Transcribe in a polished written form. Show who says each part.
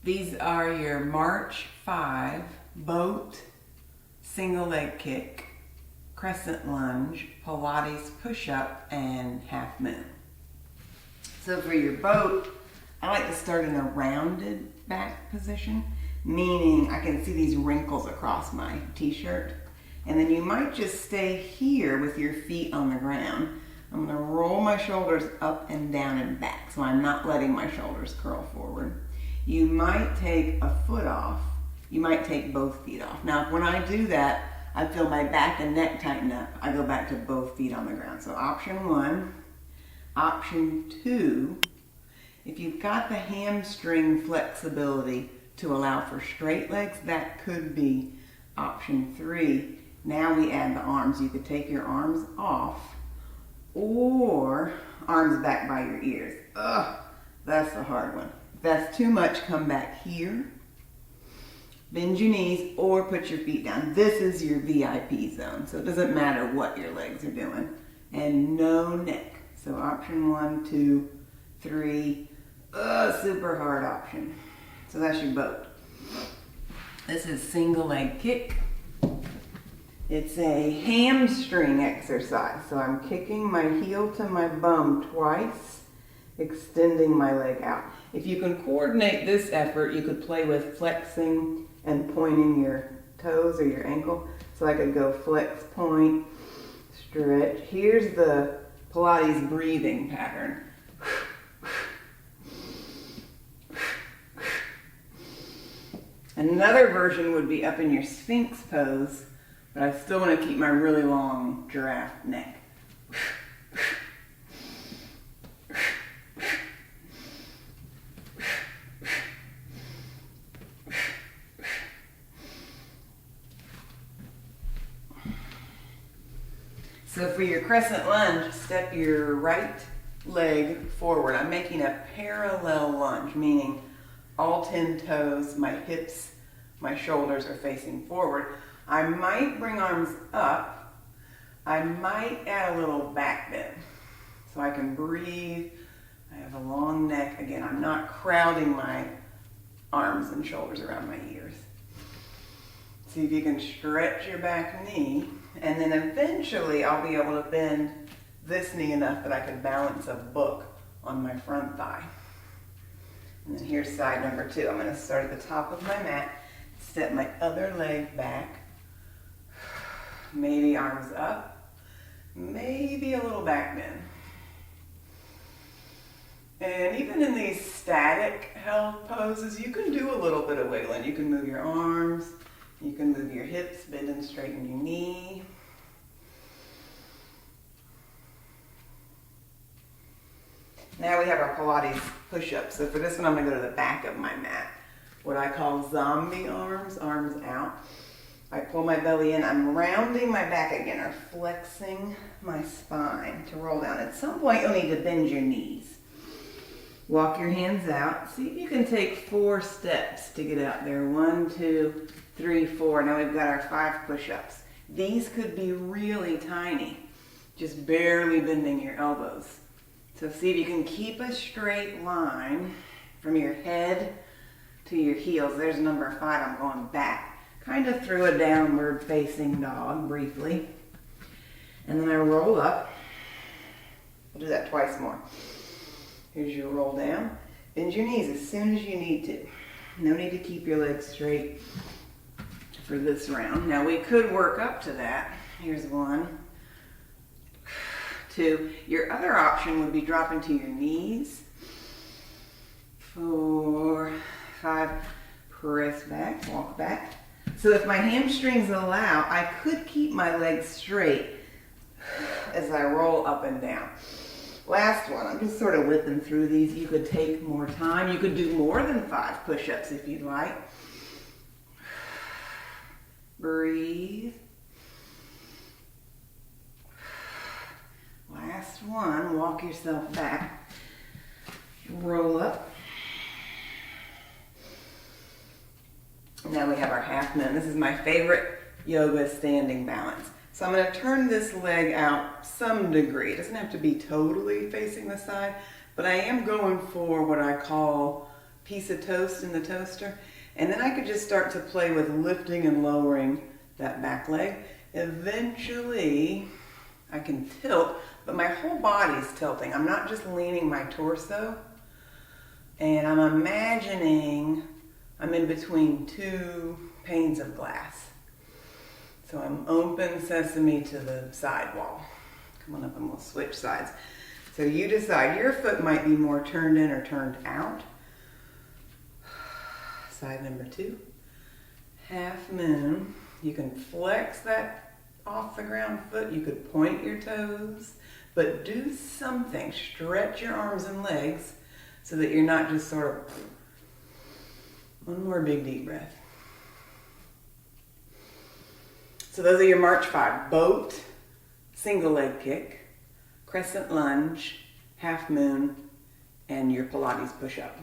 Speaker 1: These are your March 5 boat, single leg kick, crescent lunge, Pilates push-up, and half moon. So for your boat, I like to start in a rounded back position, meaning I can see these wrinkles across my t-shirt. And then you might just stay here with your feet on the ground. I'm gonna roll my shoulders up and down and back, so I'm not letting my shoulders curl forward. You might take a foot off. You might take both feet off. Now, when I do that, I feel my back and neck tighten up. I go back to both feet on the ground. So option 1. Option 2, if you've got the hamstring flexibility to allow for straight legs, that could be option 3. Now we add the arms. You could take your arms off or arms back by your ears. Ugh, that's the hard one. If that's too much, come back here. Bend your knees or put your feet down. This is your VIP zone, so it doesn't matter what your legs are doing. And no neck. So option 1, 2, 3. Super hard option. So that's your boat. This is single leg kick. It's a hamstring exercise. So I'm kicking my heel to my bum twice, extending my leg out. If you can coordinate this effort, you could play with flexing and pointing your toes or your ankle. So I could go flex, point, stretch. Here's the Pilates breathing pattern. Another version would be up in your Sphinx pose, but I still want to keep my really long giraffe neck. So for your crescent lunge, step your right leg forward. I'm making a parallel lunge, meaning all 10 toes, my hips, my shoulders are facing forward. I might bring arms up. I might add a little back bend so I can breathe. I have a long neck. Again, I'm not crowding my arms and shoulders around my ears. See if you can stretch your back knee, and then eventually I'll be able to bend this knee enough that I can balance a book on my front thigh. And then here's side number 2. I'm going to start at the top of my mat, step my other leg back, maybe arms up, maybe a little back bend. And even in these static held poses, you can do a little bit of wiggling. You can move your arms, you can move your hips, bend and straighten your knee. Now we have our Pilates push-ups. So for this one, I'm going to go to the back of my mat. What I call zombie arms, arms out. I pull my belly in. I'm rounding my back again, or flexing my spine to roll down. At some point, you'll need to bend your knees. Walk your hands out. See if you can take 4 steps to get out there. 1, 2, 3, 4. Now we've got our 5 push-ups. These could be really tiny, just barely bending your elbows. So see if you can keep a straight line from your head to your heels. There's number 5. I'm going back, kind of through a downward facing dog briefly. And then I roll up. I'll do that twice more. Here's your roll down. Bend your knees as soon as you need to. No need to keep your legs straight for this round. Now we could work up to that. Here's 1, 2. Your other option would be dropping to your knees. 4, 5. Press back, walk back. So if my hamstrings allow, I could keep my legs straight as I roll up and down. Last one, I'm just sort of whipping through these. You could take more time. You could do more than 5 push-ups if you'd like. Breathe. Last one, walk yourself back. Roll up. Now we have our half moon. This is my favorite yoga standing balance. So I'm going to turn this leg out some degree. It doesn't have to be totally facing the side, but I am going for what I call piece of toast in the toaster. And then I could just start to play with lifting and lowering that back leg. Eventually, I can tilt, but my whole body's tilting. I'm not just leaning my torso. And I'm imagining I'm in between two panes of glass. So I'm open sesame to the side wall. Come on up and we'll switch sides. So you decide, your foot might be more turned in or turned out. Side number 2, half moon. You can flex that off the ground foot. You could point your toes, but do something. Stretch your arms and legs so that you're not just sort of, one more big deep breath. So those are your March 5. Boat, single leg kick, crescent lunge, half moon, and your Pilates push-up.